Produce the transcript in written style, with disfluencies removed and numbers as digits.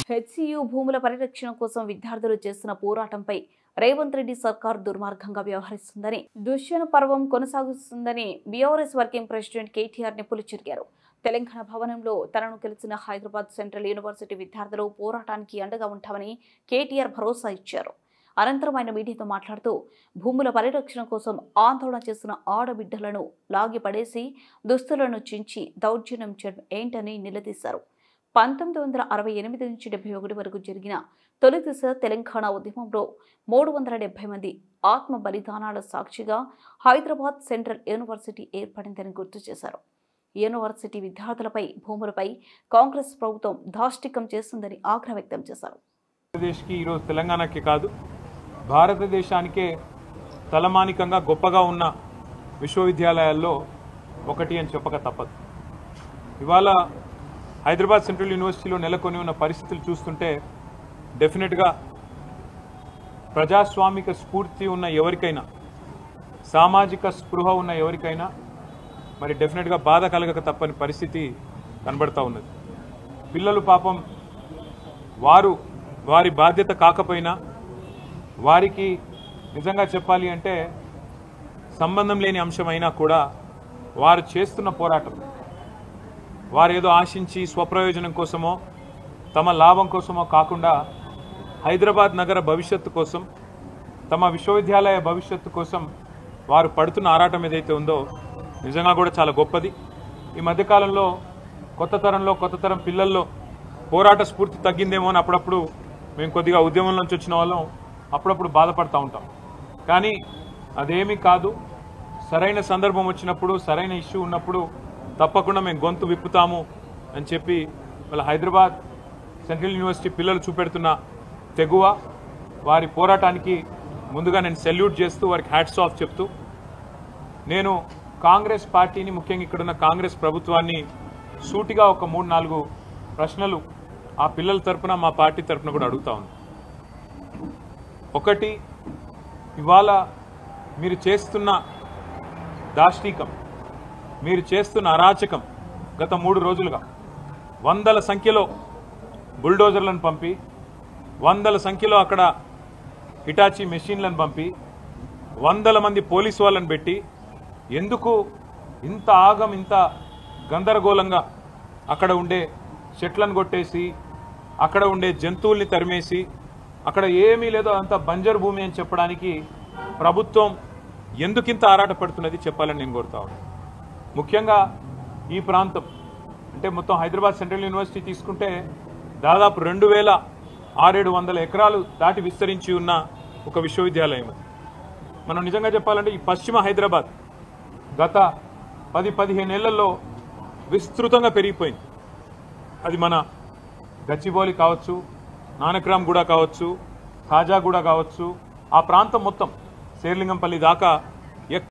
HCU భూముల పరిరక్షణ కోసం విద్యార్థులు చేస్తున్న పోరాటంపై రేవంత్ రెడ్డి సర్కార్ దుర్మార్గంగా వ్యవహరిస్తుందని దుష్యన పర్వం కొనసాగుతుందని బీఆర్ఎస్ వర్కింగ్ ప్రెసిడెంట్ కేటీఆర్ నిప్పులు చెరిగారు. తెలంగాణ భవనంలో తనను కలిసిన హైదరాబాద్ సెంట్రల్ యూనివర్సిటీ విద్యార్థులు పోరాటానికి అండగా ఉంటామని కేటీఆర్ భరోసా ఇచ్చారు. అనంతరం ఆయన మీడియాతో మాట్లాడుతూ భూముల పరిరక్షణ కోసం ఆందోళన చేస్తున్న ఆడబిడ్డలను లాగి పడేసి దుస్తులను చించి దౌర్జన్యం చేయడం ఏంటని నిలదీశారు. 1968 నుంచి 71 వరకు జరిగిన తొలి దశ తెలంగాణ ఉద్యమంలో 370 మంది ఆత్మ బలిదానాల సాక్షిగా హైదరాబాద్ సెంట్రల్ యూనివర్సిటీ ఏర్పడిందని గుర్తు చేశారు. యూనివర్సిటీ విద్యార్థులపై భూములపై కాంగ్రెస్ ప్రభుత్వం దాష్టికం చేస్తుందని ఆగ్రహం వ్యక్తం చేశారు. ఈరోజు తెలంగాణకే కాదు భారతదేశానికే తలమానికంగా గొప్పగా ఉన్న విశ్వవిద్యాలయాల్లో ఒకటి అని చెప్పక తప్పదు. ఇవాళ హైదరాబాద్ సెంట్రల్ యూనివర్సిటీలో నెలకొని ఉన్న పరిస్థితులు చూస్తుంటే డెఫినెట్గా ప్రజాస్వామిక స్ఫూర్తి ఉన్న ఎవరికైనా, సామాజిక స్పృహ ఉన్న ఎవరికైనా మరి డెఫినెట్గా బాధ కలగక తప్పని పరిస్థితి కనబడతా ఉన్నది. పిల్లలు పాపం వారి బాధ్యత కాకపోయినా వారికి నిజంగా చెప్పాలి అంటే సంబంధం లేని అంశమైనా కూడా వారు చేస్తున్న పోరాటం వారు ఏదో ఆశించి స్వప్రయోజనం కోసమో తమ లాభం కోసమో కాకుండా హైదరాబాద్ నగర భవిష్యత్తు కోసం, తమ విశ్వవిద్యాలయ భవిష్యత్తు కోసం వారు పడుతున్న ఆరాటం ఏదైతే ఉందో నిజంగా కూడా చాలా గొప్పది. ఈ మధ్యకాలంలో కొత్త తరం పిల్లల్లో పోరాట స్ఫూర్తి తగ్గిందేమో అని అప్పుడప్పుడు మేము కొద్దిగా ఉద్యమం నుంచి వచ్చిన వాళ్ళం అప్పుడప్పుడు బాధపడుతూ ఉంటాం. కానీ అదేమీ కాదు. సరైన సందర్భం వచ్చినప్పుడు, సరైన ఇష్యూ ఉన్నప్పుడు తప్పకుండా మేము గొంతు విప్పుతాము అని చెప్పి వాళ్ళ హైదరాబాద్ సెంట్రల్ యూనివర్సిటీ పిల్లలు చూపెడుతున్న తెగువ, వారి పోరాటానికి ముందుగా నేను సెల్యూట్ చేస్తూ వారికి హ్యాట్స్ ఆఫ్ చెప్తూ, నేను కాంగ్రెస్ పార్టీని, ముఖ్యంగా ఇక్కడున్న కాంగ్రెస్ ప్రభుత్వాన్ని సూటిగా ఒక 3-4 ప్రశ్నలు ఆ పిల్లల తరపున మా పార్టీ తరపున కూడా అడుగుతా ఉన్నాను. ఒకటి, ఇవాళ మీరు చేస్తున్న దాష్టీకం, మీరు చేస్తున్న అరాచకం గత 3 రోజులుగా వందల సంఖ్యలో బుల్డోజర్లను పంపి, వందల సంఖ్యలో అక్కడ హిటాచీ మెషిన్లను పంపి, వందల మంది పోలీసు వాళ్ళని పెట్టి ఎందుకు ఇంత ఆగం, ఇంత గందరగోళంగా అక్కడ ఉండే చెట్లను కొట్టేసి, అక్కడ ఉండే జంతువుల్ని తరిమేసి, అక్కడ ఏమీ లేదో అంత బంజరు భూమి అని చెప్పడానికి ప్రభుత్వం ఎందుకింత ఆరాటపడుతున్నది చెప్పాలని నేను కోరుతా ఉన్నాను. ముఖ్యంగా ఈ ప్రాంతం అంటే మొత్తం హైదరాబాద్ సెంట్రల్ యూనివర్సిటీ తీసుకుంటే దాదాపు 2600 ఎకరాలు దాటి విస్తరించి ఉన్న ఒక విశ్వవిద్యాలయం. మనం నిజంగా చెప్పాలంటే ఈ పశ్చిమ హైదరాబాద్ గత 10-15 ఏళ్లలో విస్తృతంగా పెరిగిపోయింది. అది మన గచ్చిబౌలి కావచ్చు, నానక్రామ్ గూడ కావచ్చు, ఖాజాగూడ కావచ్చు, ఆ ప్రాంతం మొత్తం శేర్లింగంపల్లి దాకా